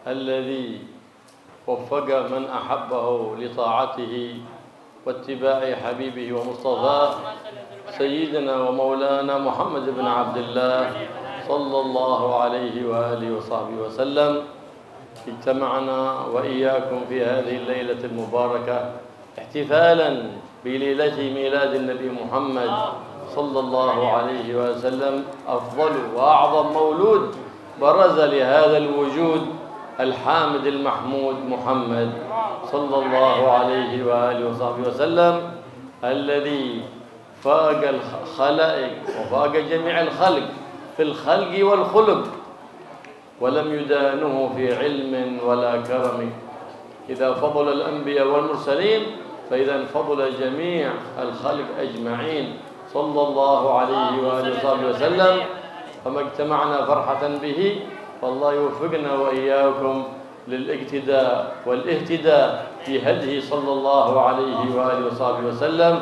الذي وفق من أحبه لطاعته واتباع حبيبه ومصطفاه سيدنا ومولانا محمد بن عبد الله صلى الله عليه وآله وصحبه وسلم. اجتمعنا وإياكم في هذه الليلة المباركة احتفالا بليلة ميلاد النبي محمد صلى الله عليه وسلم، أفضل وأعظم مولود برز لهذا الوجود الحامد المحمود محمد صلى الله عليه وآله وصحبه وسلم، الذي فاق الخلائق وفاق جميع الخلق في الخلق والخلق، ولم يدانه في علم ولا كرم. إذا فضل الأنبياء والمرسلين فإذا فضل جميع الخلق أجمعين صلى الله عليه وآله وصحبه وسلم. فما اجتمعنا فرحة به، فالله يوفقنا وإياكم للاقتداء والاهتداء في هديه صلى الله عليه وآله وصحبه وسلم،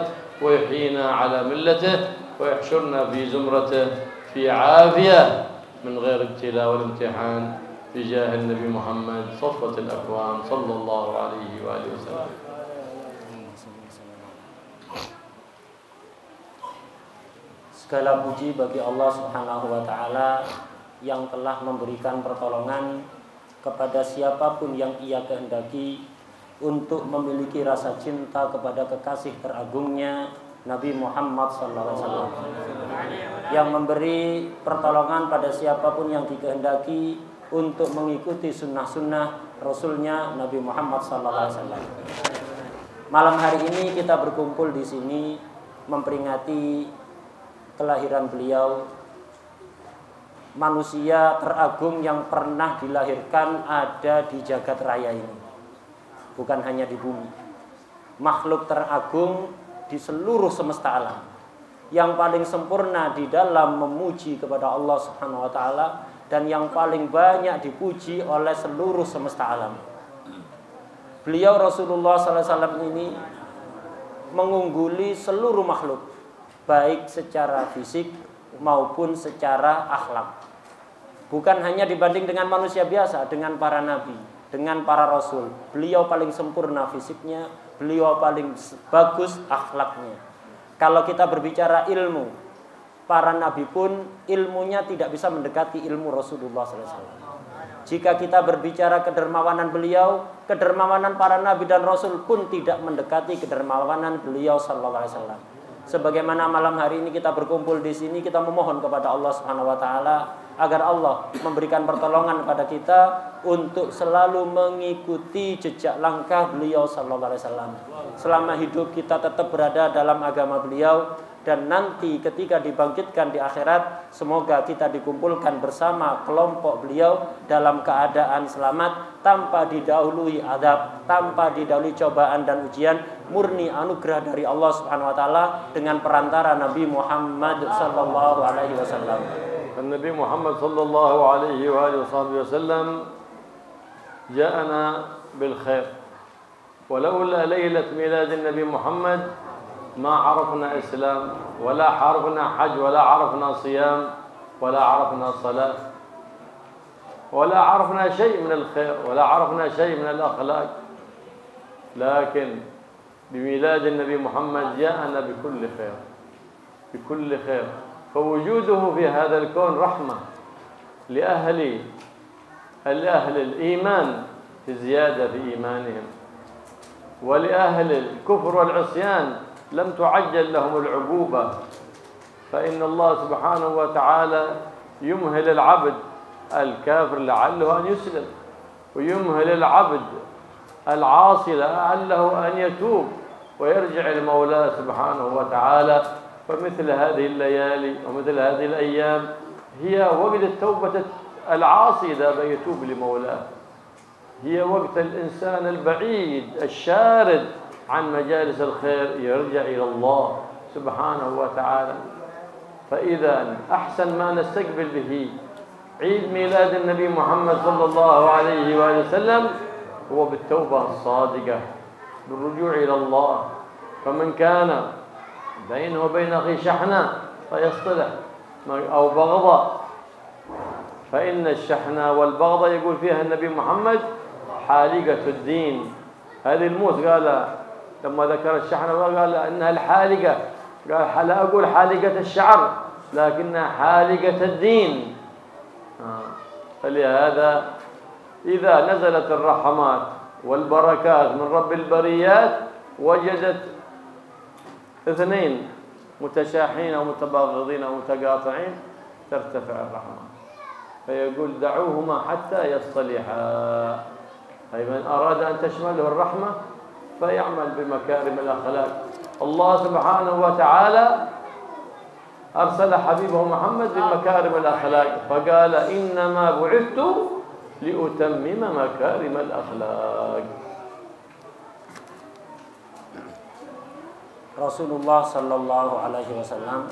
ويحيينا على ملته ويحشرنا في زمرته في عافية من غير ابتلاء والامتحان بجاه النبي محمد صفوة الأكوان صلى الله عليه وآله وسلم. Segala puji bagi Allah Subhanahu wa Ta'ala yang telah memberikan pertolongan kepada siapapun yang Ia kehendaki untuk memiliki rasa cinta kepada kekasih teragungnya Nabi Muhammad SAW, yang memberi pertolongan pada siapapun yang dikehendaki untuk mengikuti sunnah-sunnah Rasulnya Nabi Muhammad SAW. Malam hari ini kita berkumpul di sini memperingati kelahiran beliau, manusia teragung yang pernah dilahirkan ada di jagat raya ini, bukan hanya di bumi. Makhluk teragung di seluruh semesta alam, yang paling sempurna di dalam memuji kepada Allah Subhanahu wa Ta'ala, dan yang paling banyak dipuji oleh seluruh semesta alam. Beliau Rasulullah SAW ini mengungguli seluruh makhluk, baik secara fisik maupun secara akhlak. Bukan hanya dibanding dengan manusia biasa, dengan para nabi, dengan para rasul. Beliau paling sempurna fisiknya, beliau paling bagus akhlaknya. Kalau kita berbicara ilmu, para nabi pun ilmunya tidak bisa mendekati ilmu Rasulullah SAW. Jika kita berbicara kedermawanan beliau, kedermawanan para nabi dan rasul pun tidak mendekati kedermawanan beliau sallallahu alaihi wasallam. Sebagaimana malam hari ini kita berkumpul di sini, kita memohon kepada Allah Subhanahu wa Ta'ala agar Allah memberikan pertolongan kepada kita untuk selalu mengikuti jejak langkah beliau sallallahu alaihi wasallam. Selama hidup kita tetap berada dalam agama beliau, dan nanti ketika dibangkitkan di akhirat, semoga kita dikumpulkan bersama kelompok beliau dalam keadaan selamat, tanpa didahului azab, tanpa didahului cobaan dan ujian, murni anugerah dari Allah Subhanahu wa Ta'ala dengan perantara Nabi Muhammad sallallahu alaihi wasallam. Nabi Muhammad sallallahu alaihi wasallam ja'ana bil khair. ولولا ليلة ميلاد النبي محمد ما عرفنا إسلام ولا عرفنا حج ولا عرفنا صيام ولا عرفنا صلاة ولا عرفنا شيء من الخير ولا عرفنا شيء من الأخلاق، لكن بميلاد النبي محمد جاءنا بكل خير، بكل خير. فوجوده في هذا الكون رحمة لأهل الإيمان في زيادة في إيمانهم، ولأهل الكفر والعصيان لم تعجل لهم العقوبة، فإن الله سبحانه وتعالى يمهل العبد الكافر لعله أن يسلم، ويمهل العبد العاصي لعله أن يتوب ويرجع لمولاه سبحانه وتعالى. فمثل هذه الليالي ومثل هذه الأيام هي وقت التوبة العاصي إذا يتوب لمولاه، هي وقت الإنسان البعيد الشارد عن مجالس الخير يرجع إلى الله سبحانه وتعالى. فإذا أحسن ما نستقبل به عيد ميلاد النبي محمد صلى الله عليه وآله وسلم هو بالتوبة الصادقة، بالرجوع إلى الله. فمن كان بينه وبين أخيه شحنة فيصطلح، أو بغضة، فإن الشحنة والبغضة يقول فيها النبي محمد حالقة الدين. هذه الموس قال لما ذكر الشحنة قال إنها الحالقة، قال لا أقول حالقة الشعر لكنها حالقة الدين. فلهذا إذا نزلت الرحمات والبركات من رب البريات وجدت اثنين متشاحين أو متباغضين أو متقاطعين ترتفع الرحمة، فيقول دعوهما حتى يصطلحا. أي من أراد أن تشمله الرحمة فيعمل بمكارم الأخلاق. الله سبحانه وتعالى أرسل حبيبه محمد بمكارم الأخلاق، فقال إنما بعثت لأتمم مكارم الأخلاق. Rasulullah Shallallahu Alaihi Wasallam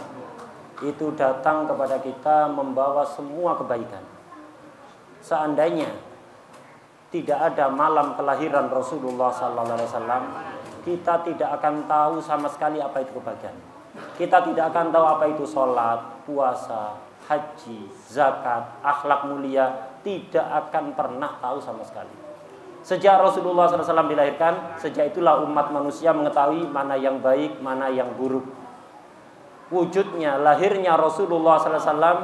itu datang kepada kita membawa semua kebaikan. Seandainya tidak ada malam kelahiran Rasulullah Shallallahu Alaihi Wasallam, kita tidak akan tahu sama sekali apa itu kebaikan. Kita tidak akan tahu apa itu sholat, puasa, haji, zakat, akhlak mulia. Tidak akan pernah tahu sama sekali. Sejak Rasulullah SAW dilahirkan, sejak itulah umat manusia mengetahui mana yang baik, mana yang buruk. Wujudnya, lahirnya Rasulullah SAW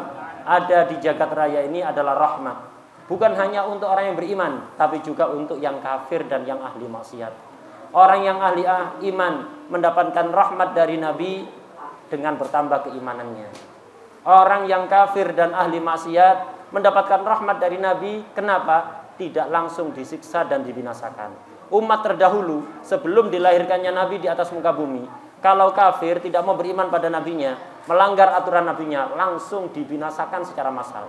ada di jagat raya ini adalah rahmat. Bukan hanya untuk orang yang beriman, tapi juga untuk yang kafir dan yang ahli maksiat. Orang yang ahli iman mendapatkan rahmat dari Nabi dengan bertambah keimanannya. Orang yang kafir dan ahli maksiat mendapatkan rahmat dari Nabi, kenapa? Tidak langsung disiksa dan dibinasakan. Umat terdahulu sebelum dilahirkannya Nabi di atas muka bumi, kalau kafir tidak mau beriman pada nabinya, melanggar aturan nabinya, langsung dibinasakan secara massal.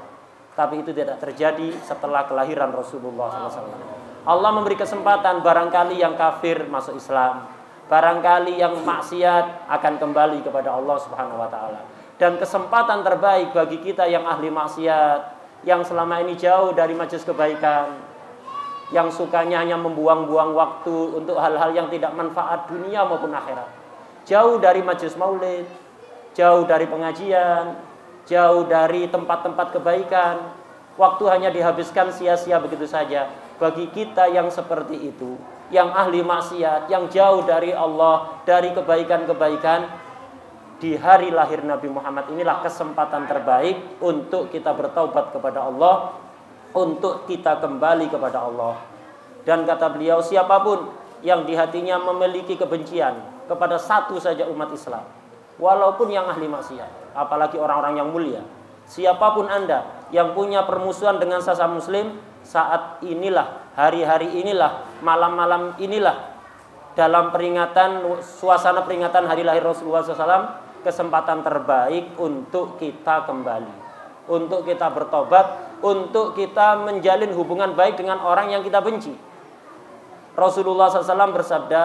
Tapi itu tidak terjadi setelah kelahiran Rasulullah SAW. Allah memberi kesempatan barangkali yang kafir masuk Islam, barangkali yang maksiat akan kembali kepada Allah Subhanahu wa taala. Dan kesempatan terbaik bagi kita yang ahli maksiat, yang selama ini jauh dari majelis kebaikan, yang sukanya hanya membuang-buang waktu untuk hal-hal yang tidak manfaat dunia maupun akhirat, jauh dari majelis maulid, jauh dari pengajian, jauh dari tempat-tempat kebaikan, waktu hanya dihabiskan sia-sia begitu saja. Bagi kita yang seperti itu, yang ahli maksiat, yang jauh dari Allah, dari kebaikan-kebaikan, di hari lahir Nabi Muhammad inilah kesempatan terbaik untuk kita bertaubat kepada Allah, untuk kita kembali kepada Allah. Dan kata beliau, siapapun yang di hatinya memiliki kebencian kepada satu saja umat Islam, walaupun yang ahli maksiat, apalagi orang-orang yang mulia, siapapun Anda yang punya permusuhan dengan sesama muslim, saat inilah, hari-hari inilah, malam-malam inilah, dalam peringatan, suasana peringatan hari lahir Rasulullah SAW, kesempatan terbaik untuk kita kembali, untuk kita bertobat, untuk kita menjalin hubungan baik dengan orang yang kita benci. Rasulullah SAW bersabda,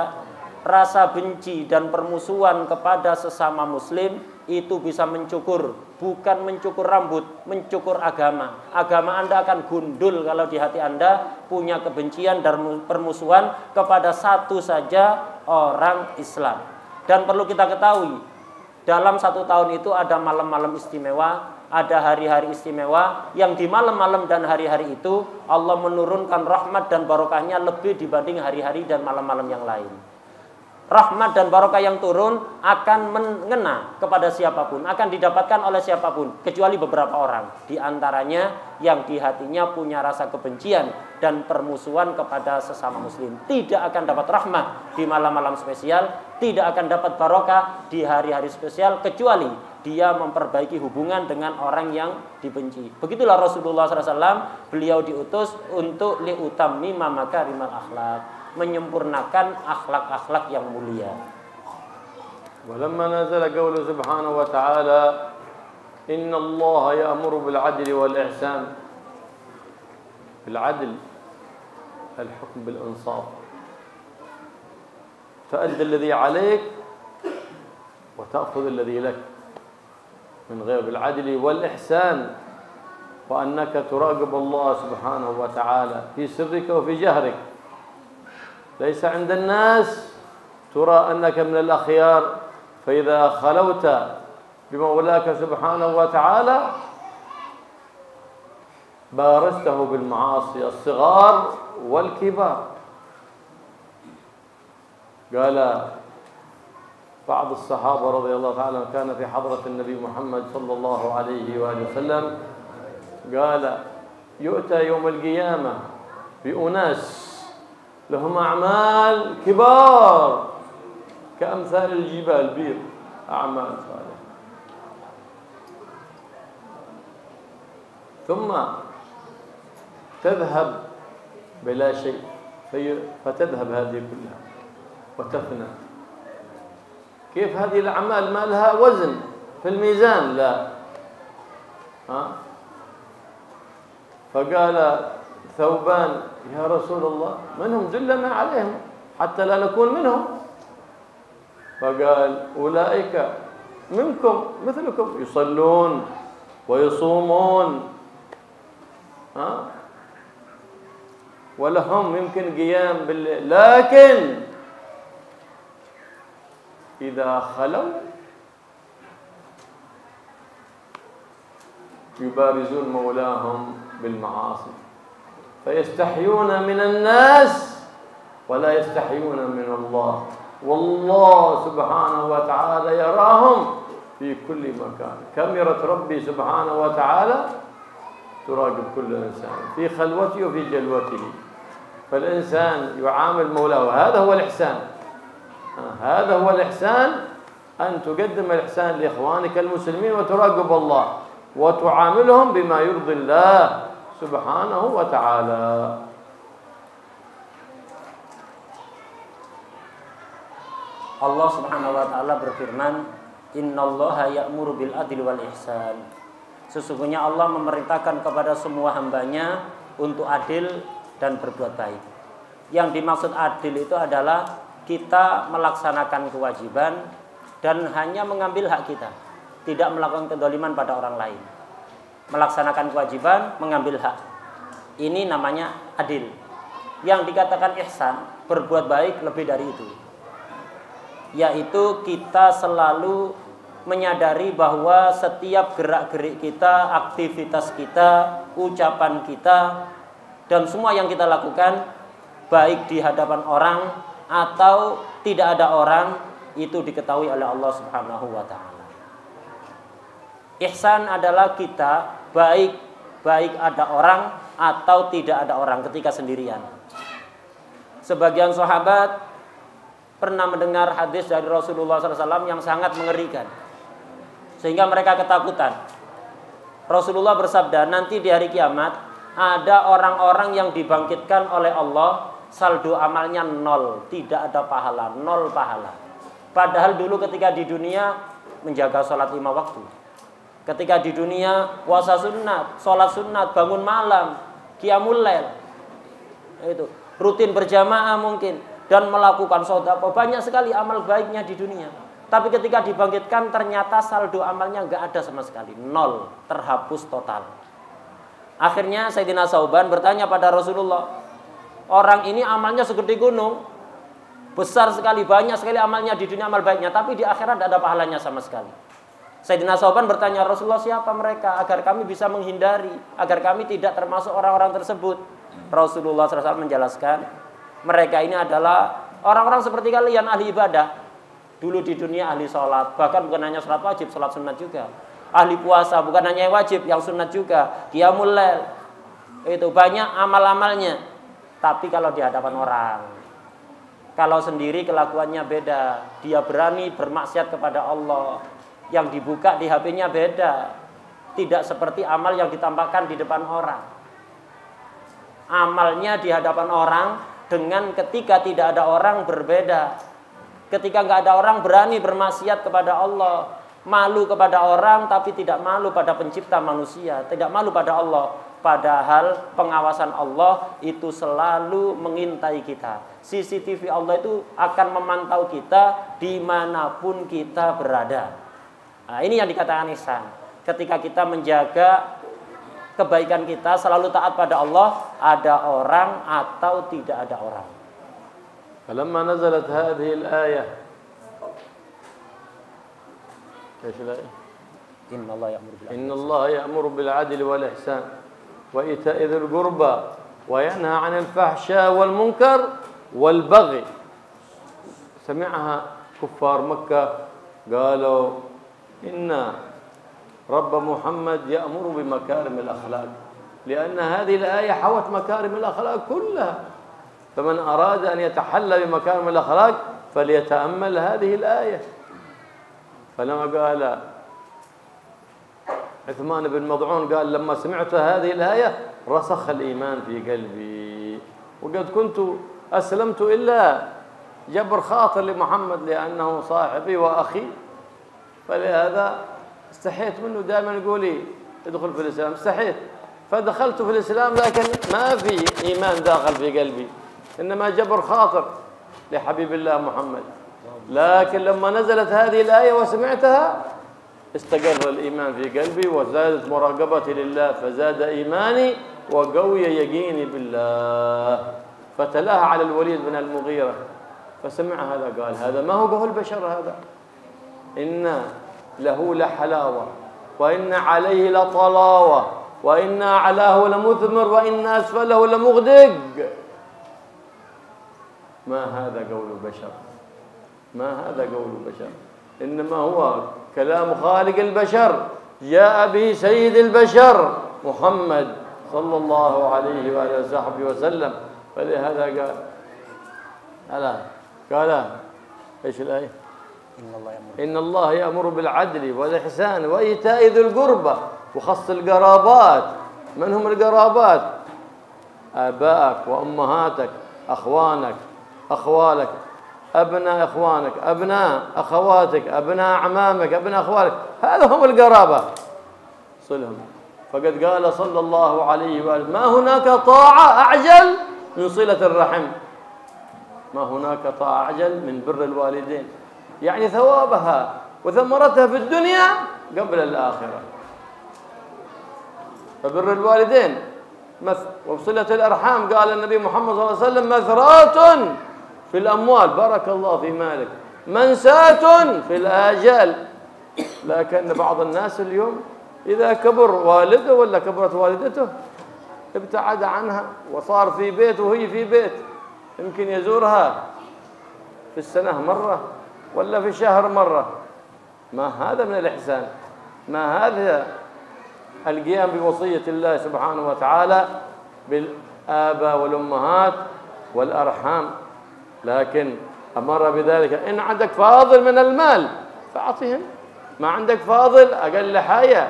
rasa benci dan permusuhan kepada sesama muslim itu bisa mencukur, bukan mencukur rambut, mencukur agama. Agama Anda akan gundul kalau di hati Anda punya kebencian dan permusuhan kepada satu saja orang Islam. Dan perlu kita ketahui, dalam satu tahun itu ada malam-malam istimewa, ada hari-hari istimewa, yang di malam-malam dan hari-hari itu Allah menurunkan rahmat dan barokahnya lebih dibanding hari-hari dan malam-malam yang lain. Rahmat dan barokah yang turun akan mengena kepada siapapun, akan didapatkan oleh siapapun, kecuali beberapa orang. Di antaranya yang di hatinya punya rasa kebencian dan permusuhan kepada sesama muslim. Tidak akan dapat rahmat di malam-malam spesial, tidak akan dapat barokah di hari-hari spesial, kecuali dia memperbaiki hubungan dengan orang yang dibenci. Begitulah Rasulullah SAW, beliau diutus untuk liutammima makarimal akhlak, menyempurnakan akhlak-akhlak yang mulia. Walamma nazala qawlu subhanahu wa ta'ala inna Allah ya'muru bil 'adli wal ihsan. Bil 'adl al-hukm bil insaf. Ta'addi alladhi 'alayk wa ta'khudh alladhi lak. من غير بالعدل والإحسان وأنك تراقب الله سبحانه وتعالى في سرك وفي جهرك. ليس عند الناس ترى أنك من الأخيار، فإذا خلوت بمولاك سبحانه وتعالى بارزته بالمعاصي الصغار والكبار. قال بعض الصحابة رضي الله تعالى كان في حضرة النبي محمد صلى الله عليه وآله وسلم، قال يؤتى يوم القيامة بأناس لهم أعمال كبار كأمثال الجبال بيض، أعمال صالحة، ثم تذهب بلا شيء، فتذهب هذه كلها وتفنى. كيف هذه الأعمال ما لها وزن في الميزان؟ لا. فقال ثوبان يا رسول الله منهم دلنا عليهم حتى لا نكون منهم. فقال أولئك منكم مثلكم يصلون ويصومون ولهم يمكن قيام بالليل، لكن إذا خلوا يبارزون مولاهم بالمعاصي فيستحيون من الناس ولا يستحيون من الله، والله سبحانه وتعالى يراهم في كل مكان. كاميرا ربي سبحانه وتعالى تراقب كل إنسان في خلوته وفي جلوته، فالإنسان يعامل مولاه، هذا هو الإحسان. هذا هو الإحسان، أن تقدم الإحسان لإخوانك المسلمين وتراقب الله وتعاملهم بما يرضي الله سبحانه وتعالى. Allah Subhanahu wa taala berfirman, "Innallaha ya'muru bil adli wal ihsan." Sesungguhnya Allah memerintahkan kepada semua hambanya untuk adil dan berbuat baik. Yang dimaksud adil itu adalah kita melaksanakan kewajiban dan hanya mengambil hak kita, tidak melakukan kedoliman pada orang lain. Melaksanakan kewajiban, mengambil hak. Ini namanya adil. Yang dikatakan ihsan, berbuat baik lebih dari itu. Yaitu kita selalu menyadari bahwa setiap gerak-gerik kita, aktivitas kita, ucapan kita, dan semua yang kita lakukan, baik di hadapan orang atau tidak ada orang, itu diketahui oleh Allah Subhanahu wa taala. Ihsan adalah kita baik ada orang atau tidak ada orang ketika sendirian. Sebagian sahabat pernah mendengar hadis dari Rasulullah SAW yang sangat mengerikan, sehingga mereka ketakutan. Rasulullah bersabda, nanti di hari kiamat ada orang-orang yang dibangkitkan oleh Allah, saldo amalnya 0, tidak ada pahala, 0 pahala. Padahal dulu ketika di dunia menjaga sholat 5 waktu, ketika di dunia puasa sunat, sholat sunat, bangun malam, qiyamul lail, itu rutin berjamaah mungkin, dan melakukan sedekah, banyak sekali amal baiknya di dunia. Tapi ketika dibangkitkan ternyata saldo amalnya nggak ada sama sekali, 0, terhapus total. Akhirnya Sayyidina Sauban bertanya pada Rasulullah, orang ini amalnya segede gunung, besar sekali, banyak sekali amalnya di dunia, amal baiknya, tapi di akhirat tidak ada pahalanya sama sekali. Sayyidina Sauban bertanya, Rasulullah, siapa mereka agar kami bisa menghindari, agar kami tidak termasuk orang-orang tersebut? Rasulullah SAW menjelaskan, mereka ini adalah orang-orang seperti kalian, ahli ibadah. Dulu di dunia ahli sholat, bahkan bukan hanya sholat wajib, sholat sunat juga. Ahli puasa, bukan hanya yang wajib, yang sunat juga. Qiyamul lail, itu banyak amal-amalnya. Tapi kalau di hadapan orang, kalau sendiri kelakuannya beda. Dia berani bermaksiat kepada Allah, yang dibuka di HP-nya beda. Tidak seperti amal yang ditampakkan di depan orang. Amalnya di hadapan orang dengan ketika tidak ada orang berbeda. Ketika nggak ada orang berani bermaksiat kepada Allah, malu kepada orang tapi tidak malu pada pencipta manusia, tidak malu pada Allah. Padahal pengawasan Allah itu selalu mengintai kita. CCTV Allah itu akan memantau kita dimanapun kita berada. Nah, ini yang dikatakan ihsan. Ketika kita menjaga kebaikan kita selalu taat pada Allah, ada orang atau tidak ada orang. فلما نزلت هذه الآية ايش الآية؟ إن الله يأمر بالعدل والإحسان وإيتاء ذي القربى وينهى عن الفحشاء والمنكر والبغي. سمعها كفار مكة قالوا إن رب محمد يأمر بمكارم الأخلاق، لأن هذه الآية حوت مكارم الأخلاق كلها، فمن أراد أن يتحلى بمكارم الأخلاق فليتأمل هذه الآية. فلما قال عثمان بن مضعون قال لما سمعت هذه الآية رسخ الإيمان في قلبي، وقد كنت أسلمت إلا جبر خاطر لمحمد لأنه صاحبي وأخي، فلهذا استحيت منه دائما يقول لي ادخل في الإسلام، استحيت فدخلت في الإسلام، لكن ما في إيمان داخل في قلبي، إنما جبر خاطر لحبيب الله محمد. لكن لما نزلت هذه الآية وسمعتها استقر الإيمان في قلبي وزادت مراقبتي لله، فزاد إيماني وقوي يقيني بالله. فتلاها على الوليد بن المغيرة فسمع هذا قال هذا ما هو قول البشر، هذا إن له لحلاوة وإن عليه لطلاوة وإن أعلاه لمثمر وإن أسفله لمغدق. ما هذا قول البشر، ما هذا قول البشر، إنما هو كلام خالق البشر جاء به سيد البشر محمد صلى الله عليه وآله وصحبه وسلم. فلهذا قال ألا قال إيش الآية؟ إن الله يأمر بالعدل والإحسان وإيتاء ذي القربى، وخص القرابات. من هم القرابات؟ آبائك وأمهاتك، أخوانك، أخوالك، أبناء إخوانك، أبناء أخواتك، أبناء أعمامك، أبناء أخوالك، هذا هم القرابة، صلهم. فقد قال صلى الله عليه وآله ما هناك طاعة أعجل من صلة الرحم، ما هناك طاعة أعجل من بر الوالدين، يعني ثوابها وثمرتها في الدنيا قبل الآخرة. فبر الوالدين وصلة الأرحام قال النبي محمد صلى الله عليه وسلم مثرات في الأموال، بارك الله في مالك، منساة في الآجال. لكن بعض الناس اليوم إذا كبر والده ولا كبرت والدته ابتعد عنها وصار في بيت وهي في بيت، يمكن يزورها في السنة مرة ولا في الشهر مرة. ما هذا من الإحسان، ما هذا القيام بوصية الله سبحانه وتعالى بالآباء والأمهات والأرحام. لكن أمر بذلك إن عندك فاضل من المال فأعطهم، ما عندك فاضل أقل حاجة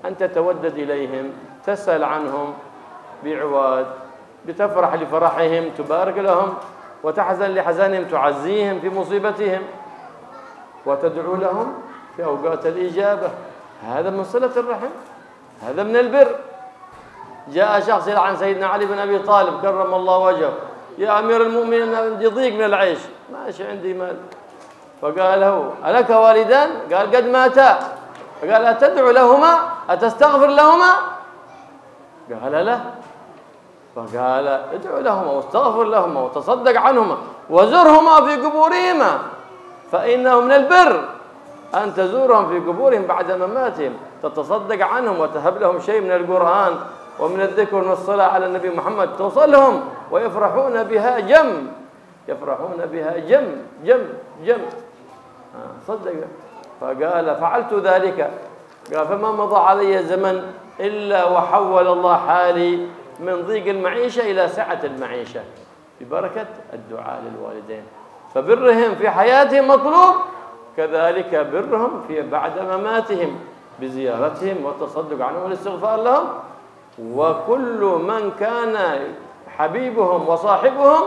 أن تتودد إليهم، تسأل عنهم بعواد، بتفرح لفرحهم، تبارك لهم، وتحزن لحزنهم، تعزيهم في مصيبتهم، وتدعو لهم في أوقات الإجابة. هذا من صلة الرحم، هذا من البر. جاء شخص عن سيدنا علي بن أبي طالب كرم الله وجهه يا أمير المؤمنين عندي ضيق من العيش، ماشي عندي مال. فقال له ألك والدان؟ قال قد ماتا. فقال أتدعو لهما؟ أتستغفر لهما؟ قال لا. فقال ادعو لهما واستغفر لهما وتصدق عنهما وزرهما في قبورهما، فإنه من البر أن تزورهم في قبورهم بعد مماتهم، تتصدق عنهم وتهب لهم شيء من القرآن ومن الذكر والصلاة على النبي محمد توصلهم ويفرحون بها جم، يفرحون بها جم جم جم. صدق. فقال فعلت ذلك. قال فما مضى علي زمن إلا وحول الله حالي من ضيق المعيشة إلى سعة المعيشة ببركة الدعاء للوالدين. فبرهم في حياتهم مطلوب، كذلك برهم في بعد مماتهم بزيارتهم والتصدق عنهم والاستغفار لهم. وكل من كان حبيبهم وصاحبهم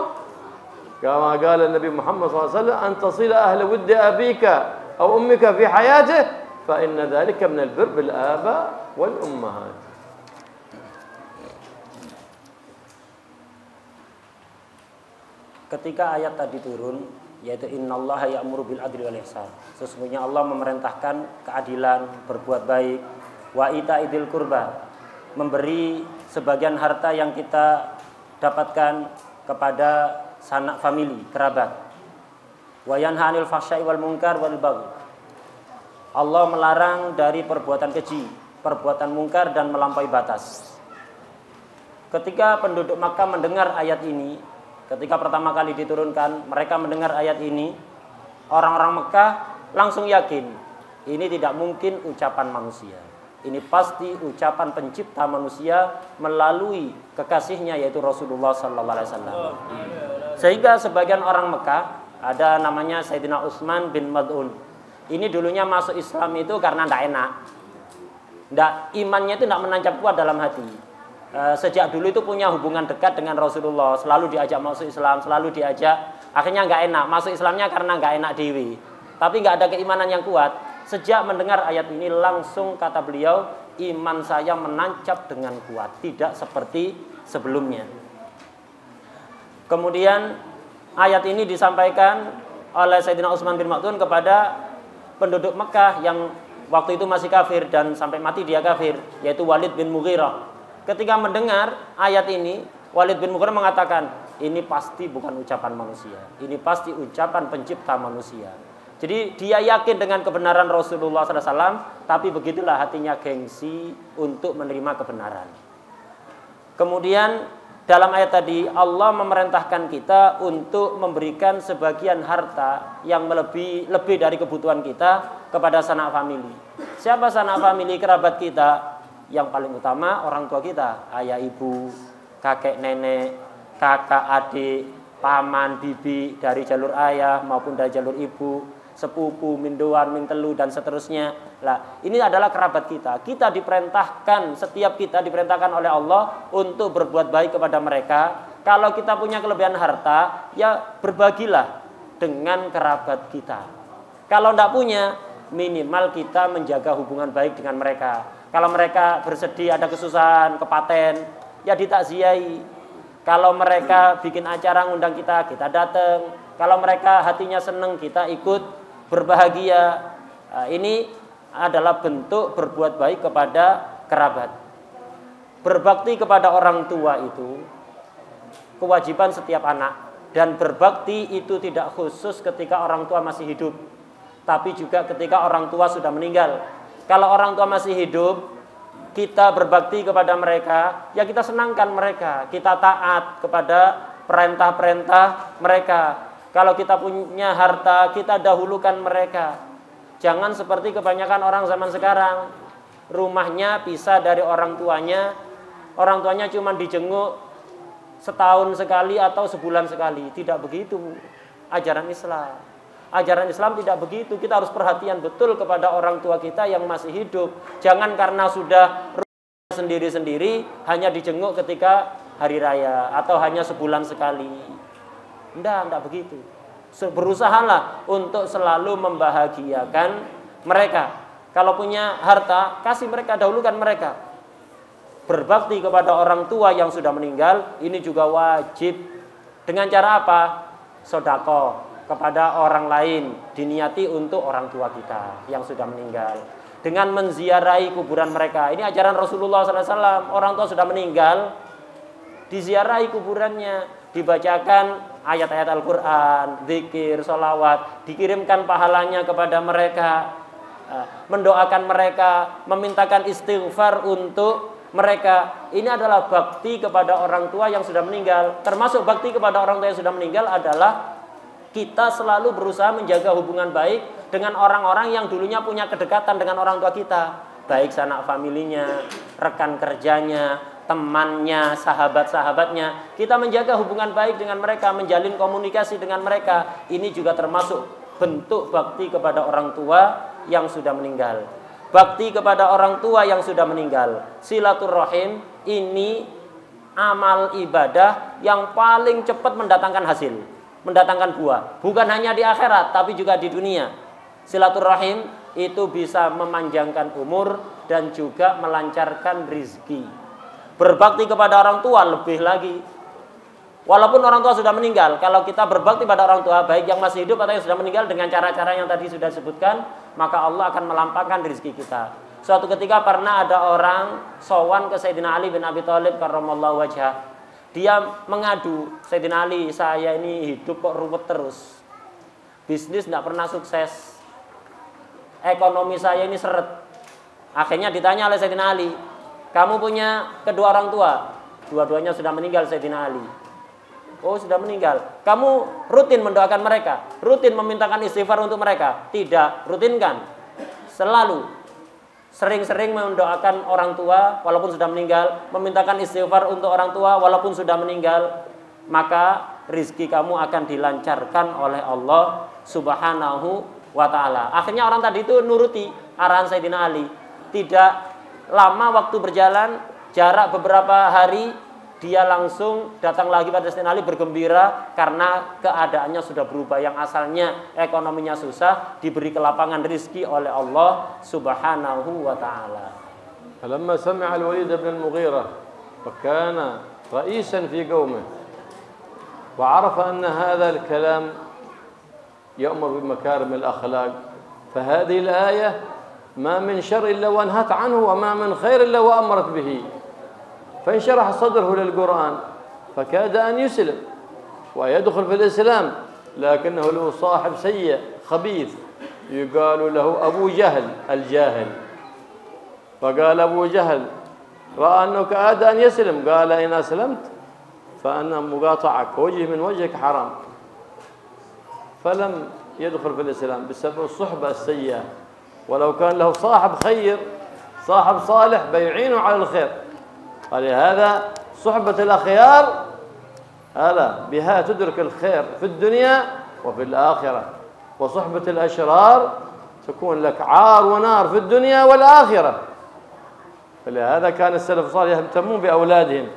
كما قال النبي محمد صلى الله عليه وسلم أن تصل أهل ود أبيك أو أمك في حياته فإن ذلك من البر بالآباء والأمهات. Ketika ayat tadi turun yaitu innallaha ya'muru bil adli wal ihsan. Sesungguhnya Allah memerintahkan keadilan, berbuat baik, wa ita'idil qurba, memberi sebagian harta yang kita dapatkan kepada sanak famili, kerabat. Wa yanha 'anil fahsya'i wal munkar wal baghi. Allah melarang dari perbuatan keji, perbuatan mungkar dan melampaui batas. Ketika penduduk Makkah mendengar ayat ini, ketika pertama kali diturunkan, mereka mendengar ayat ini, orang-orang Mekah langsung yakin, ini tidak mungkin ucapan manusia. Ini pasti ucapan pencipta manusia melalui kekasihnya yaitu Rasulullah sallallahu alaihi wasallam. Sehingga sebagian orang Mekah, ada namanya Sayyidina Utsman bin Mad'un. Ini dulunya masuk Islam itu karena tidak enak. Imannya itu tidak menancap kuat dalam hati. Sejak dulu itu punya hubungan dekat dengan Rasulullah, selalu diajak masuk Islam, selalu diajak. Akhirnya nggak enak, masuk Islamnya karena nggak enak dewi. Tapi nggak ada keimanan yang kuat. Sejak mendengar ayat ini langsung kata beliau, iman saya menancap dengan kuat, tidak seperti sebelumnya. Kemudian ayat ini disampaikan oleh Sayyidina Utsman bin Mad'un kepada penduduk Mekah yang waktu itu masih kafir dan sampai mati dia kafir, yaitu Walid bin Mughirah. Ketika mendengar ayat ini, Walid bin Mughirah mengatakan, ini pasti bukan ucapan manusia, ini pasti ucapan pencipta manusia. Jadi dia yakin dengan kebenaran Rasulullah SAW, tapi begitulah hatinya gengsi untuk menerima kebenaran. Kemudian dalam ayat tadi Allah memerintahkan kita untuk memberikan sebagian harta yang lebih dari kebutuhan kita kepada sanak famili. Siapa sanak famili? Kerabat kita. Yang paling utama orang tua kita, ayah ibu, kakek nenek, kakak adik, paman bibi dari jalur ayah maupun dari jalur ibu, sepupu, mindoan, mintelu dan seterusnya. Lah, ini adalah kerabat kita. Kita diperintahkan, setiap kita diperintahkan oleh Allah untuk berbuat baik kepada mereka. Kalau kita punya kelebihan harta, ya berbagilah dengan kerabat kita. Kalau tidak punya, minimal kita menjaga hubungan baik dengan mereka. Kalau mereka bersedih, ada kesusahan, kepaten, ya ditakziahi. Kalau mereka bikin acara ngundang kita, kita datang. Kalau mereka hatinya senang, kita ikut berbahagia. Ini adalah bentuk berbuat baik kepada kerabat. Berbakti kepada orang tua itu kewajiban setiap anak. Dan berbakti itu tidak khusus ketika orang tua masih hidup, tapi juga ketika orang tua sudah meninggal. Kalau orang tua masih hidup, kita berbakti kepada mereka, ya kita senangkan mereka, kita taat kepada perintah-perintah mereka. Kalau kita punya harta, kita dahulukan mereka. Jangan seperti kebanyakan orang zaman sekarang, rumahnya pisah dari orang tuanya cuma dijenguk setahun sekali atau sebulan sekali. Tidak begitu ajaran Islam. Ajaran Islam tidak begitu. Kita harus perhatian betul kepada orang tua kita yang masih hidup. Jangan karena sudah sendiri-sendiri hanya dijenguk ketika hari raya atau hanya sebulan sekali. Tidak begitu. Berusahalah untuk selalu membahagiakan mereka. Kalau punya harta, kasih mereka, dahulukan mereka. Berbakti kepada orang tua yang sudah meninggal, ini juga wajib. Dengan cara apa? Sedekah kepada orang lain, diniati untuk orang tua kita yang sudah meninggal. Dengan menziarahi kuburan mereka. Ini ajaran Rasulullah SAW. Orang tua sudah meninggal, diziarahi kuburannya, dibacakan ayat-ayat Al-Quran, zikir, sholawat, dikirimkan pahalanya kepada mereka, mendoakan mereka, memintakan istighfar untuk mereka. Ini adalah bakti kepada orang tua yang sudah meninggal. Termasuk bakti kepada orang tua yang sudah meninggal adalah kita selalu berusaha menjaga hubungan baik dengan orang-orang yang dulunya punya kedekatan dengan orang tua kita. Baik sanak familinya, rekan kerjanya, temannya, sahabat-sahabatnya. Kita menjaga hubungan baik dengan mereka, menjalin komunikasi dengan mereka. Ini juga termasuk bentuk bakti kepada orang tua yang sudah meninggal. Bakti kepada orang tua yang sudah meninggal. Silaturrahim ini amal ibadah yang paling cepat mendatangkan hasil, mendatangkan buah. Bukan hanya di akhirat, tapi juga di dunia. Silaturrahim itu bisa memanjangkan umur dan juga melancarkan rizki. Berbakti kepada orang tua lebih lagi. Walaupun orang tua sudah meninggal, kalau kita berbakti pada orang tua, baik yang masih hidup atau yang sudah meninggal dengan cara-cara yang tadi sudah disebutkan, maka Allah akan melampaukan rezeki kita. Suatu ketika pernah ada orang sowan ke Sayyidina Ali bin Abi Thalib karramallahu wajhah. Dia mengadu, Sayyidina Ali, saya ini hidup kok ruwet terus. Bisnis tidak pernah sukses. Ekonomi saya ini seret. Akhirnya ditanya oleh Sayyidina Ali, kamu punya kedua orang tua? Dua-duanya sudah meninggal Sayyidina Ali. Oh, sudah meninggal. Kamu rutin mendoakan mereka? Rutin memintakan istighfar untuk mereka? Tidak, rutinkan. Selalu. Sering-sering mendoakan orang tua walaupun sudah meninggal. Memintakan istighfar untuk orang tua walaupun sudah meninggal. Maka rizki kamu akan dilancarkan oleh Allah Subhanahu wa ta'ala. Akhirnya orang tadi itu nuruti arahan Sayyidina Ali. Tidak lama waktu berjalan, jarak beberapa hari, dia langsung datang lagi pada Sayyidina Ali bergembira karena keadaannya sudah berubah. Yang asalnya ekonominya susah, diberi kelapangan rizki oleh Allah Subhanahu wa ta'ala. فلما سمع الوليد بن المغيرة وكان رئيسا في قومه وعرف أن هذا الكلام يأمر بمكارم الأخلاق فهذه الآية ما من شر إلا وانهت عنه وما من خير إلا وأمرت به فانشرح صدره للقرآن فكاد أن يسلم ويدخل في الإسلام لكنه له صاحب سيء خبيث يقال له أبو جهل الجاهل فقال أبو جهل رأى أنه كاد أن يسلم قال إن أسلمت فأن مقاطعك وجهي من وجهك حرام فلم يدخل في الإسلام بسبب الصحبة السيئة ولو كان له صاحب خير صاحب صالح بيعينه على الخير ولهذا صحبة الأخيار هذا بها تدرك الخير في الدنيا وفي الآخرة وصحبة الأشرار تكون لك عار ونار في الدنيا والآخرة فلهذا كان السلف الصالح يهتمون بأولادهم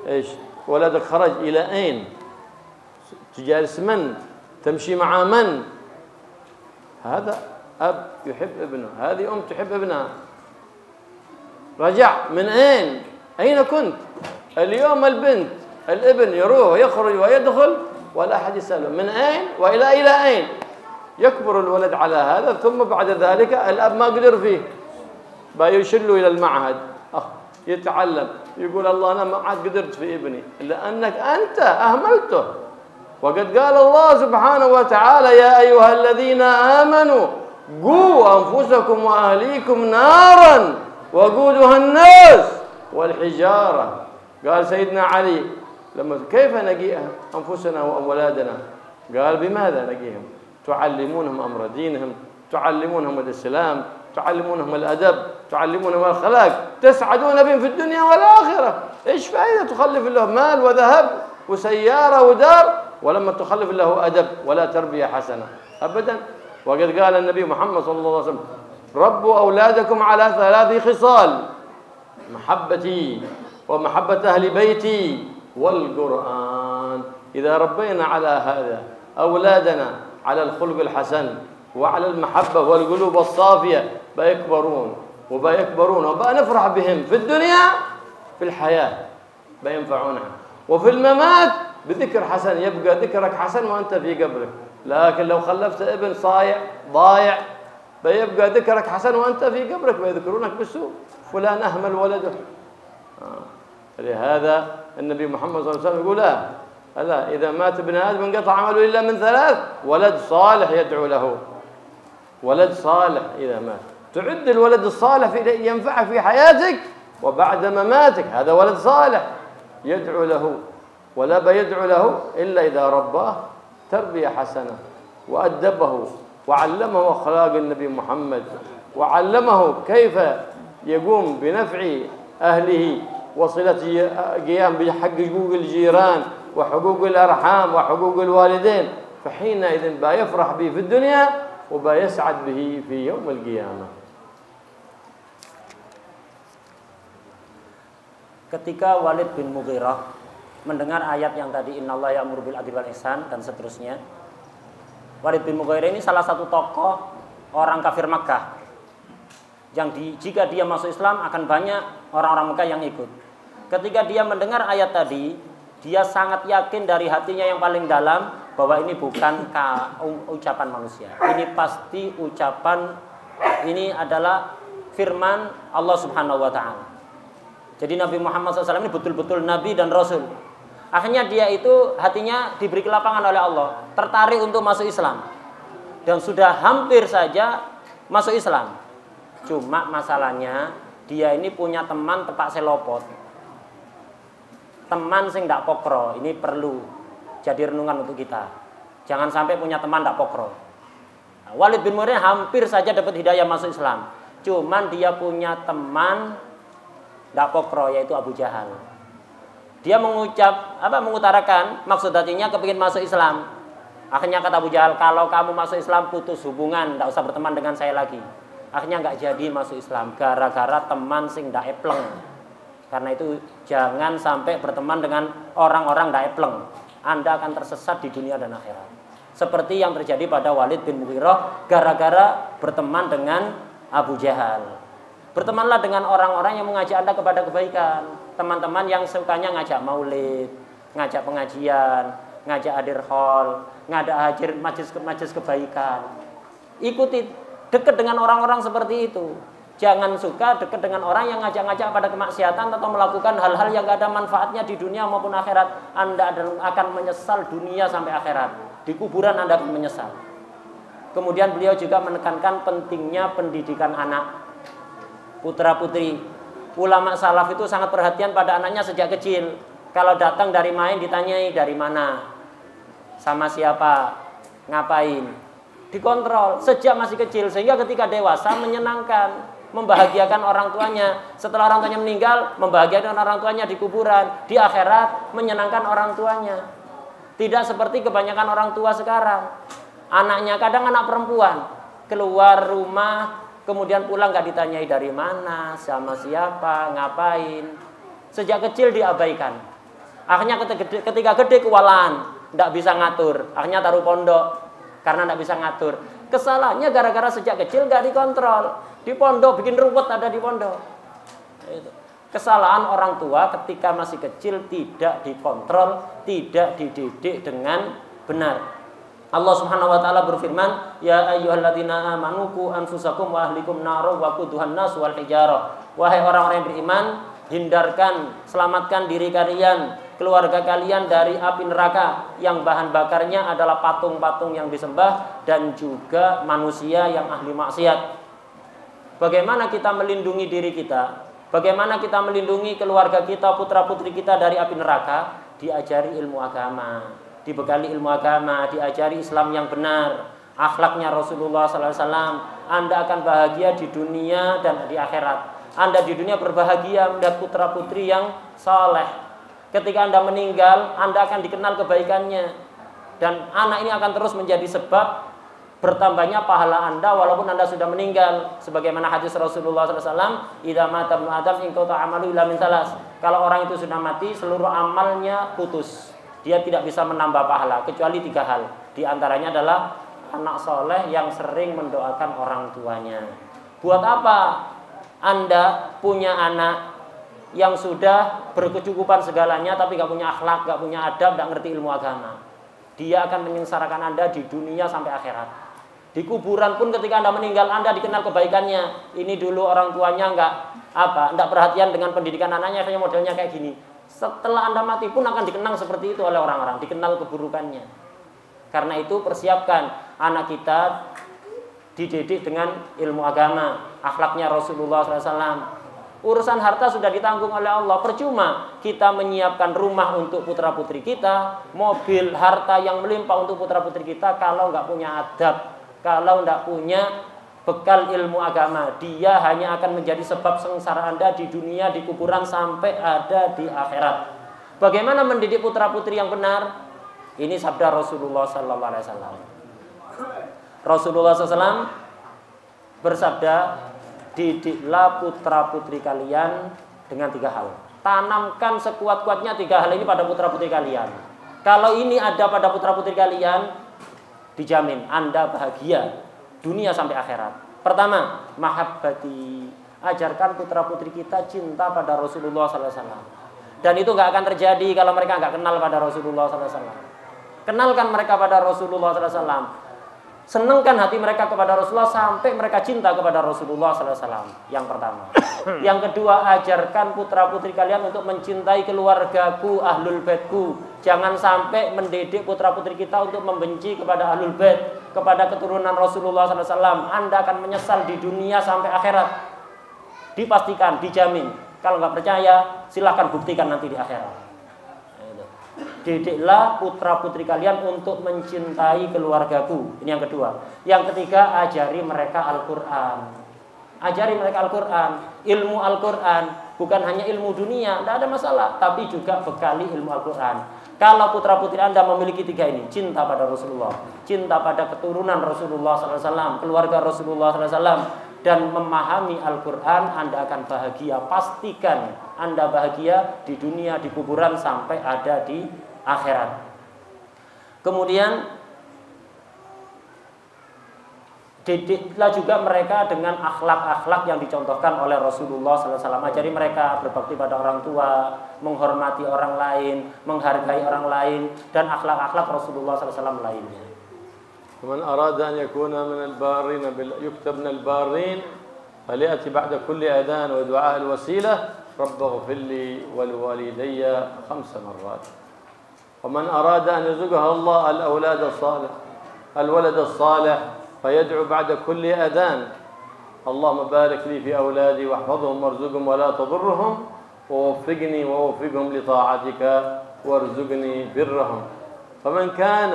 إيش ولدك خرج إلى أين تجالس من تمشي مع من هذا أب يحب ابنه هذه أم تحب ابنها رجع من أين كنت اليوم البنت الابن يروح ويخرج ويدخل ولا أحد يسأله من أين إلى أين يكبر الولد على هذا ثم بعد ذلك الأب ما قدر فيه بيشله إلى المعهد يتعلم يقول الله أنا ما عاد قدرت في ابني لأنك أنت أهملته وقد قال الله سبحانه وتعالى يا أيها الذين آمنوا قوا أنفسكم وأهليكم نارا وقودها الناس والحجارة قال سيدنا علي لما كيف نقي أنفسنا وأولادنا قال بماذا نقيهم تعلمونهم أمر دينهم تعلمونهم الإسلام تعلمونهم الأدب تعلمونهم الأخلاق تسعدون بهم في الدنيا والآخرة إيش فائدة تخلف له مال وذهب وسيارة ودار ولما تخلف له أدب ولا تربية حسنة أبدا وقد قال النبي محمد صلى الله عليه وسلم ربوا أولادكم على 3 خصال محبتي ومحبة أهل بيتي والقرآن إذا ربينا على هذا أولادنا على الخلق الحسن وعلى المحبة والقلوب الصافية بيكبرون وبنفرح بهم في الدنيا في الحياة بينفعونها وفي الممات بذكر حسن يبقى ذكرك حسن وأنت في قبرك لكن لو خلفت ابن صايع ضايع بيبقى ذكرك حسن وأنت في قبرك بيذكرونك بالسوء فلان أهمل ولده لهذا النبي محمد صلى الله عليه وسلم يقول لا إذا مات ابن آدم انقطع عمله إلا من 3 ولد صالح يدعو له ولد صالح إذا مات تعد الولد الصالح ينفعك في حياتك وبعد مماتك هذا ولد صالح يدعو له ولا بيدعو له إلا إذا رباه تربية حسنة وأدبه وعلمه أخلاق النبي محمد وعلمه كيف يقوم بنفع أهله وصلة قيام بحق حقوق الجيران وحقوق الأرحام وحقوق الوالدين فحينئذ بيفرح به في الدنيا وبيسعد به في يوم القيامة. Ketika Walid bin Mughirah mendengar ayat yang tadi innallaha ya'muru bil adli wal ihsan dan seterusnya, Walid bin Mughirah ini salah satu tokoh orang kafir Makkah yang jika dia masuk Islam akan banyak orang-orang Makkah yang ikut. Ketika dia mendengar ayat tadi Dia sangat yakin dari hatinya yang paling dalam bahwa ini bukan ucapan manusia. Ini pasti ucapan, ini adalah firman Allah Subhanahu wa taala. Jadi Nabi Muhammad SAW ini betul-betul Nabi dan Rasul. Akhirnya dia itu hatinya diberi kelapangan oleh Allah, tertarik untuk masuk Islam. Dan sudah hampir saja masuk Islam. Cuma masalahnya dia ini punya teman tepak selopot. Teman sing ndak pokro, ini perlu jadi renungan untuk kita. Jangan sampai punya teman ndak pokro. Nah, Walid bin Mughirah hampir saja dapat hidayah masuk Islam. Cuman dia punya teman ndak pokro, yaitu Abu Jahal. Dia mengutarakan maksud hatinya kepingin masuk Islam. Akhirnya kata Abu Jahal, kalau kamu masuk Islam putus hubungan, ndak usah berteman dengan saya lagi. Akhirnya nggak jadi masuk Islam gara-gara teman sing ndak epleng. Karena itu jangan sampai berteman dengan orang-orang ndak epleng. Anda akan tersesat di dunia dan akhirat. Seperti yang terjadi pada Walid bin Mughirah gara-gara berteman dengan Abu Jahal. Bertemanlah dengan orang-orang yang mengajak Anda kepada kebaikan. Teman-teman yang sukanya ngajak maulid, ngajak pengajian, ngajak hadir hall, ngajak hadir majelis kebaikan. Ikuti, dekat dengan orang-orang seperti itu. Jangan suka dekat dengan orang yang ngajak-ngajak pada kemaksiatan atau melakukan hal-hal yang gak ada manfaatnya di dunia maupun akhirat. Anda akan menyesal dunia sampai akhirat. Di kuburan Anda akan menyesal. Kemudian beliau juga menekankan pentingnya pendidikan anak, putra-putri. Ulama salaf itu sangat perhatian pada anaknya sejak kecil. Kalau datang dari main ditanyai dari mana, sama siapa, ngapain. Dikontrol sejak masih kecil sehingga ketika dewasa menyenangkan, membahagiakan orang tuanya. Setelah orang tuanya meninggal, membahagiakan orang tuanya di kuburan. Di akhirat, menyenangkan orang tuanya. Tidak seperti kebanyakan orang tua sekarang. Anaknya kadang anak perempuan, keluar rumah, kemudian pulang gak ditanyai dari mana, sama siapa, ngapain. Sejak kecil diabaikan. Akhirnya ketika gede kewalahan, gak bisa ngatur. Akhirnya taruh pondok, karena gak bisa ngatur. Kesalahannya gara-gara sejak kecil gak dikontrol. Di pondok, bikin ruwet ada di pondok. Kesalahan orang tua ketika masih kecil tidak dikontrol, tidak dididik dengan benar. Allah Subhanahu wa taala berfirman, "Ya ayyuhalladzina amanu qu anfusakum wa ahlikum naro wa quduhan nas wal hijarah." Wahai orang-orang yang beriman, hindarkan, selamatkan diri kalian, keluarga kalian dari api neraka yang bahan bakarnya adalah patung-patung yang disembah dan juga manusia yang ahli maksiat. Bagaimana kita melindungi diri kita? Bagaimana kita melindungi keluarga kita, putra-putri kita dari api neraka? Diajari ilmu agama, dibekali ilmu agama, diajari Islam yang benar, akhlaknya Rasulullah SAW. Anda akan bahagia di dunia dan di akhirat. Anda di dunia berbahagia melihat putra-putri yang saleh. Ketika Anda meninggal, Anda akan dikenal kebaikannya. Dan anak ini akan terus menjadi sebab bertambahnya pahala Anda walaupun Anda sudah meninggal. Sebagaimana hadis Rasulullah SAW, "Idza mata ibnu Adam inqata amalu illa min salas." Kalau orang itu sudah mati, seluruh amalnya putus. Dia tidak bisa menambah pahala kecuali 3 hal. Di antaranya adalah anak soleh yang sering mendoakan orang tuanya. Buat apa Anda punya anak yang sudah berkecukupan segalanya tapi gak punya akhlak, gak punya adab, gak ngerti ilmu agama? Dia akan menyengsarakan Anda di dunia sampai akhirat. Di kuburan pun ketika Anda meninggal, Anda dikenal kebaikannya. Ini dulu orang tuanya enggak perhatian dengan pendidikan anaknya, akhirnya modelnya kayak gini. Setelah Anda mati pun akan dikenang seperti itu oleh orang-orang, dikenal keburukannya. Karena itu persiapkan anak kita dididik dengan ilmu agama, akhlaknya Rasulullah SAW. Urusan harta sudah ditanggung oleh Allah. Percuma kita menyiapkan rumah untuk putra-putri kita, mobil, harta yang melimpah untuk putra-putri kita, kalau nggak punya adab, kalau nggak punya bekal ilmu agama. Dia hanya akan menjadi sebab sengsara Anda di dunia, di kuburan, sampai ada di akhirat. Bagaimana mendidik putra-putri yang benar? Ini sabda Rasulullah SAW. Rasulullah SAW bersabda, didiklah putra-putri kalian dengan 3 hal. Tanamkan sekuat-kuatnya 3 hal ini pada putra-putri kalian. Kalau ini ada pada putra-putri kalian, dijamin Anda bahagia dunia sampai akhirat. Pertama, mahabbati. Ajarkan putra-putri kita cinta pada Rasulullah SAW. Dan itu nggak akan terjadi kalau mereka nggak kenal pada Rasulullah SAW. Kenalkan mereka pada Rasulullah SAW. Senangkan hati mereka kepada Rasulullah sampai mereka cinta kepada Rasulullah SAW. Yang pertama. Yang kedua, ajarkan putra-putri kalian untuk mencintai keluargaku, ahlul baitku. Jangan sampai mendidik putra-putri kita untuk membenci kepada ahlul bait, kepada keturunan Rasulullah SAW. Anda akan menyesal di dunia sampai akhirat. Dipastikan, dijamin. Kalau nggak percaya, silahkan buktikan nanti di akhirat. Didiklah putra-putri kalian untuk mencintai keluargaku. Ini yang kedua. Yang ketiga, ajari mereka Al-Quran. Ajari mereka Al-Quran. Ilmu Al-Quran bukan hanya ilmu dunia, tidak ada masalah, tapi juga bekali ilmu Al-Quran. Kalau putra-putri Anda memiliki tiga ini, cinta pada Rasulullah, cinta pada keturunan Rasulullah SAW, keluarga Rasulullah SAW, dan memahami Al-Quran, Anda akan bahagia. Pastikan Anda bahagia di dunia, di kuburan, sampai ada di akhirat. Kemudian didiklah juga mereka dengan akhlak-akhlak yang dicontohkan oleh Rasulullah SAW. Ajari mereka berbakti pada orang tua, menghormati orang lain, menghargai orang lain, dan akhlak-akhlak Rasulullah SAW lainnya. ومن أراد أن يكون من البارين يكتب من البارين فليأتي بعد كل أذان ودعاء الوسيلة رب اغفر لي ولوالدي 5 مرات. ومن أراد أن يرزقها الله الولد الصالح فيدعو بعد كل أذان اللهم بارك لي في أولادي واحفظهم وارزقهم ولا تضرهم ووفقني ووفقهم لطاعتك وارزقني برهم. فمن كان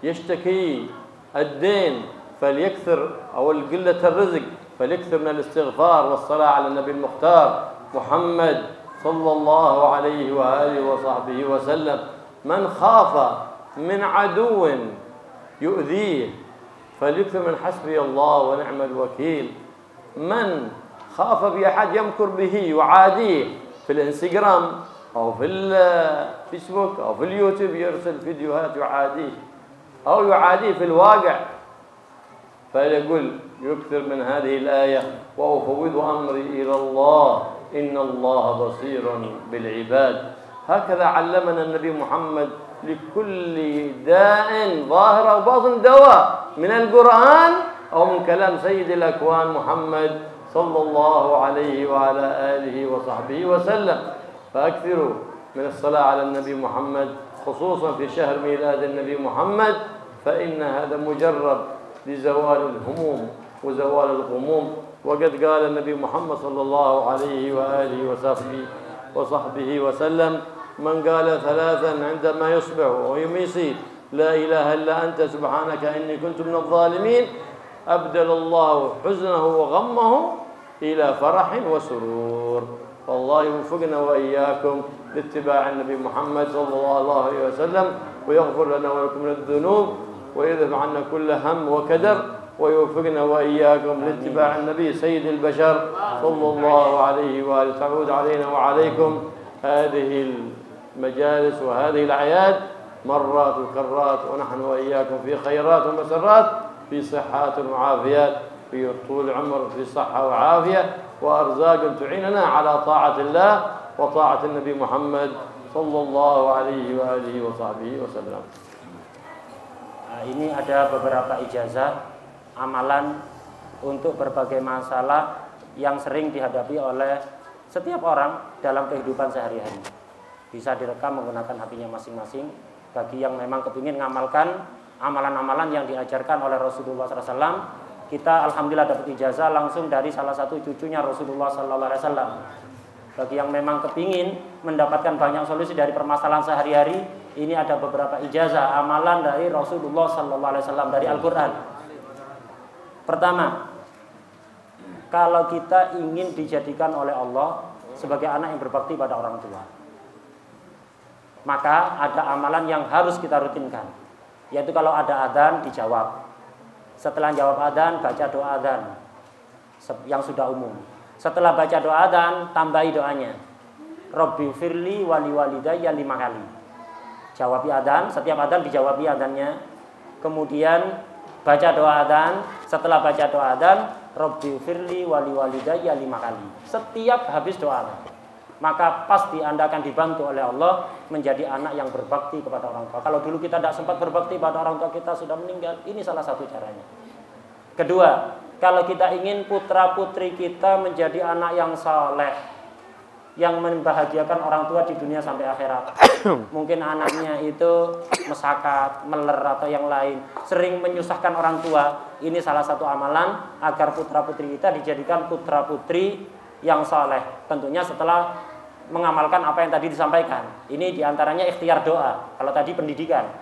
يشتكي الدين فليكثر أو قلة الرزق فليكثر من الاستغفار والصلاة على النبي المختار محمد صلى الله عليه وآله وصحبه وسلم. من خاف من عدو يؤذيه فليكثر من حسبي الله ونعم الوكيل. من خاف بأحد يمكر به يعاديه في الانستغرام أو في الفيسبوك أو في اليوتيوب يرسل فيديوهات يعاديه أو يعاديه في الواقع فيقول يكثر من هذه الآية وأفوض أمري إلى الله إن الله بصير بالعباد. هكذا علمنا النبي محمد لكل داء ظاهر أو باطن دواء من القرآن أو من كلام سيد الأكوان محمد صلى الله عليه وعلى آله وصحبه وسلم. فأكثروا من الصلاة على النبي محمد خصوصا في شهر ميلاد النبي محمد فإن هذا مجرب لزوال الهموم وزوال الغموم. وقد قال النبي محمد صلى الله عليه وآله وصحبه وسلم من قال 3 عندما يصبح ويمسي لا إله إلا أنت سبحانك إني كنت من الظالمين أبدل الله حزنه وغمه إلى فرح وسرور. فالله يوفقنا وإياكم لاتباع النبي محمد صلى الله عليه وسلم ويغفر لنا ولكم من الذنوب ويذهب عنا كل هم وكدر ويوفقنا وإياكم لاتباع النبي سيد البشر صلى الله عليه وآله. تعود علينا وعليكم هذه المجالس وهذه الأعياد مرات وكرات ونحن وإياكم في خيرات ومسرات في صحات وعافيات في طول عمر في صحة وعافية وأرزاق تعيننا على طاعة الله وطاعة النبي محمد صلى الله عليه وآله وصحبه وسلم. Ini ada beberapa ijazah amalan untuk berbagai masalah yang sering dihadapi oleh setiap orang dalam kehidupan sehari-hari. Bisa direkam menggunakan HP-nya masing-masing. Bagi yang memang kepingin ngamalkan amalan-amalan yang diajarkan oleh Rasulullah SAW, kita alhamdulillah dapat ijazah langsung dari salah satu cucunya Rasulullah SAW. Bagi yang memang kepingin mendapatkan banyak solusi dari permasalahan sehari-hari, ini ada beberapa ijazah amalan dari Rasulullah SAW dari Al-Quran. Pertama, kalau kita ingin dijadikan oleh Allah sebagai anak yang berbakti pada orang tua, maka ada amalan yang harus kita rutinkan, yaitu kalau ada adzan dijawab. Setelah jawab adzan, baca doa adzan yang sudah umum. Setelah baca doa adzan, tambahi doanya. Rabbi firli wali walidayya 5 kali. Jawabi adzan, setiap adzan dijawabi adzannya. Kemudian baca doa adzan, setelah baca doa adzan, Rabbi firli wali walidayya 5 kali. Setiap habis doa adzan. maka pasti Anda akan dibantu oleh Allah menjadi anak yang berbakti kepada orang tua. Kalau dulu kita tidak sempat berbakti pada orang tua kita sudah meninggal, ini salah satu caranya. Kedua, kalau kita ingin putra-putri kita menjadi anak yang saleh, yang membahagiakan orang tua di dunia sampai akhirat. Mungkin anaknya itu mesakat, meler atau yang lain, sering menyusahkan orang tua. Ini salah satu amalan agar putra-putri kita dijadikan putra-putri yang saleh. Tentunya setelah mengamalkan apa yang tadi disampaikan. Ini diantaranya ikhtiar doa. Kalau tadi pendidikan,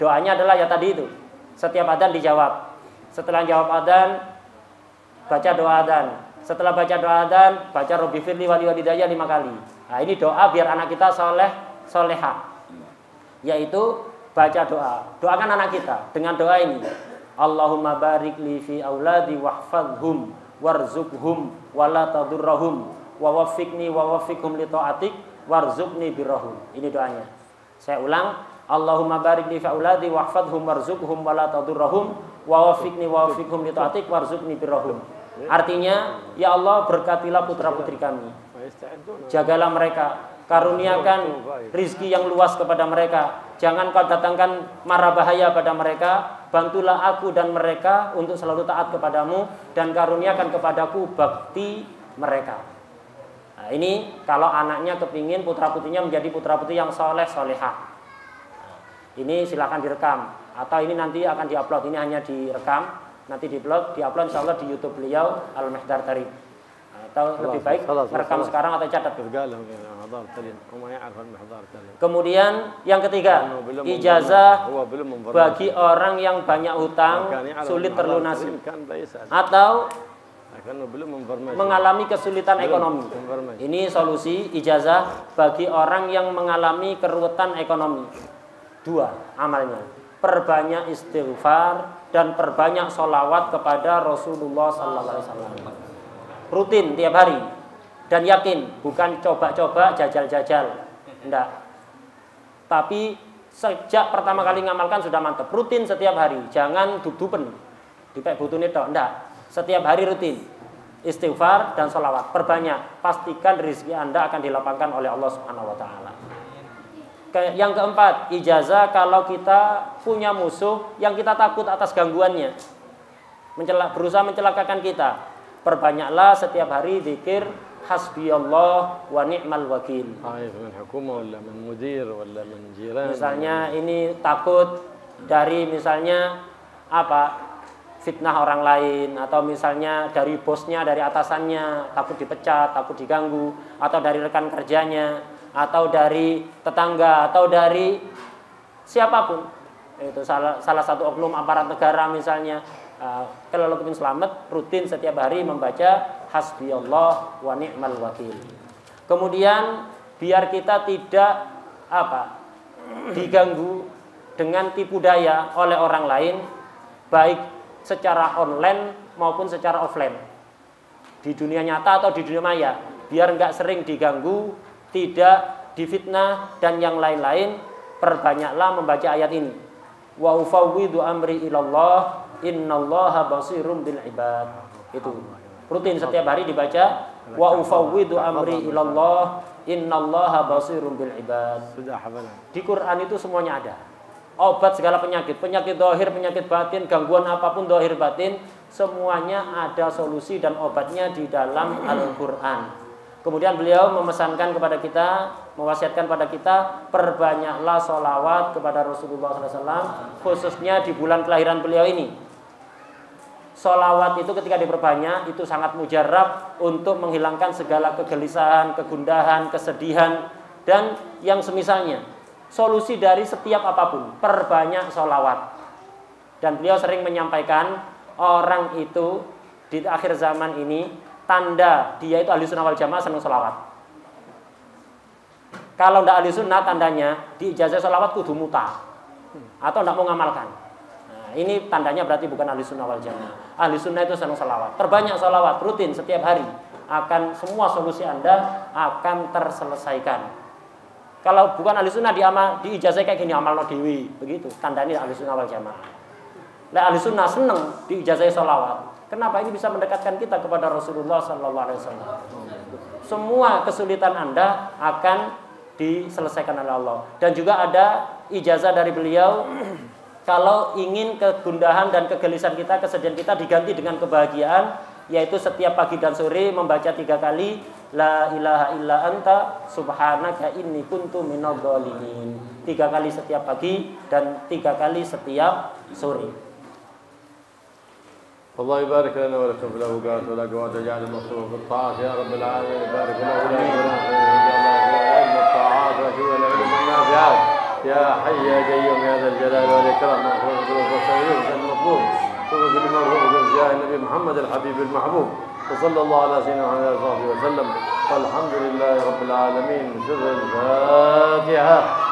doanya adalah ya tadi itu. Setiap adzan dijawab. Setelah jawab adzan, baca doa adzan. Setelah baca doa adzan, baca Robbi firli wali walidayya 5 kali. Nah, ini doa biar anak kita soleh, solehah. Yaitu baca doa. Doakan anak kita dengan doa ini. Allahumma barik li fi auladi wahfadhum warzuqhum wala tadurrahum wa waffiqni wa waffiqhum li ta'atik warzuqni birrahum. Ini doanya. Saya ulang. Allahumma barik li fi auladi wahfadhum warzuqhum wala tadurrahum wa waffiqni wa waffiqhum li ta'atik warzuqni birrahum. Artinya, ya Allah berkatilah putra-putri kami. Jagalah mereka, karuniakan rizki yang luas kepada mereka. Jangan kau datangkan mara bahaya pada mereka. Bantulah aku dan mereka untuk selalu taat kepadamu dan karuniakan kepadaku bakti mereka. Nah, ini kalau anaknya kepingin putra-putrinya menjadi putra-putri yang soleh, solehah. Ini silakan direkam atau ini nanti akan diupload. Ini hanya direkam. Nanti diupload insya Allah di YouTube beliau Al-Mihdar Tarif. Atau lebih baik merekam sekarang atau catat. Kemudian yang ketiga, ijazah bagi orang yang banyak hutang sulit terlunasi atau mengalami kesulitan ekonomi. Ini solusi ijazah bagi orang yang mengalami keruwetan ekonomi. 2 amalnya, perbanyak istighfar dan perbanyak sholawat kepada Rasulullah SAW. Rutin tiap hari dan yakin, bukan coba-coba jajal-jajal, enggak. Tapi sejak pertama kali ngamalkan sudah mantap. Rutin setiap hari, jangan dup-dupen, dipek butune tok, enggak. Setiap hari rutin istighfar dan sholawat, perbanyak. Pastikan rezeki Anda akan dilapangkan oleh Allah Subhanahu Wa Taala. Yang keempat, ijazah kalau kita punya musuh yang kita takut atas gangguannya, berusaha mencelakakan kita. Perbanyaklah setiap hari zikir hasbiyallah wa ni'mal wakil. Misalnya ini takut dari misalnya fitnah orang lain, atau misalnya dari bosnya, dari atasannya, takut dipecat, takut diganggu, atau dari rekan kerjanya, atau dari tetangga, atau dari siapapun. Itu salah satu oknum aparat negara misalnya. Kalau ingin selamat, rutin setiap hari membaca hasbiyallah wa ni'mal wakil. Kemudian biar kita tidak diganggu dengan tipu daya oleh orang lain, baik secara online maupun secara offline, di dunia nyata atau di dunia maya, biar nggak sering diganggu, tidak difitnah dan yang lain-lain. Perbanyaklah membaca ayat ini. Wa ufawwidu amri ilallah innallaha basirum bil ibad. Itu rutin setiap hari dibaca. Wa ufawwidu amri ilallah innallaha basirum bil ibad. Di Quran itu semuanya ada. Obat segala penyakit, penyakit zahir, penyakit batin, gangguan apapun zahir batin, semuanya ada solusi dan obatnya di dalam Al-Qur'an. Kemudian beliau memesankan kepada kita, mewasiatkan pada kita, perbanyaklah sholawat kepada Rasulullah SAW, khususnya di bulan kelahiran beliau ini. Sholawat itu ketika diperbanyak, itu sangat mujarab untuk menghilangkan segala kegelisahan, kegundahan, kesedihan, dan yang semisalnya. Solusi dari setiap apapun, perbanyak sholawat. Dan beliau sering menyampaikan, orang itu di akhir zaman ini, tanda dia itu ahli sunnah wal jamaah senang sholawat. Kalau tidak ahli sunnah, tandanya di ijazah sholawat kudu muta atau tidak mau ngamalkan. Nah, ini tandanya berarti bukan ahli sunnah wal jamaah. Ahli sunnah itu senang sholawat. Perbanyak sholawat rutin setiap hari, akan semua solusi Anda akan terselesaikan. Kalau bukan ahli sunnah, di ijazah kayak gini, amal no dewi, begitu tandanya ahli sunnah wal jamaah. Nah, ahli sunnah senang di ijazah sholawat. Kenapa? Ini bisa mendekatkan kita kepada Rasulullah SAW. semua kesulitan Anda akan diselesaikan oleh Allah. Dan juga ada ijazah dari beliau, kalau ingin kegundahan dan kegelisahan kita, kesedihan kita diganti dengan kebahagiaan, yaitu setiap pagi dan sore membaca 3 kali La ilaha illa anta subhanaka inni kuntu minadh dhalimin. 3 kali setiap pagi dan 3 kali setiap sore. الله يبارك لنا ولكم في الأوقات والأقوات ويجعل المصروف في الطاعات يا رب العالمين. يبارك لنا ولنا في الطاعات وشوى العلم النافعات يا حي يا قيوم يا ذا الجلال والإكرام. مغفور الذنوب والسيئات المطلوب توفق لمرغوب بجاه النبي محمد الحبيب المحبوب. وصلى الله على سيدنا محمد وصحبه وسلم والحمد لله رب العالمين. سر الفاتحة.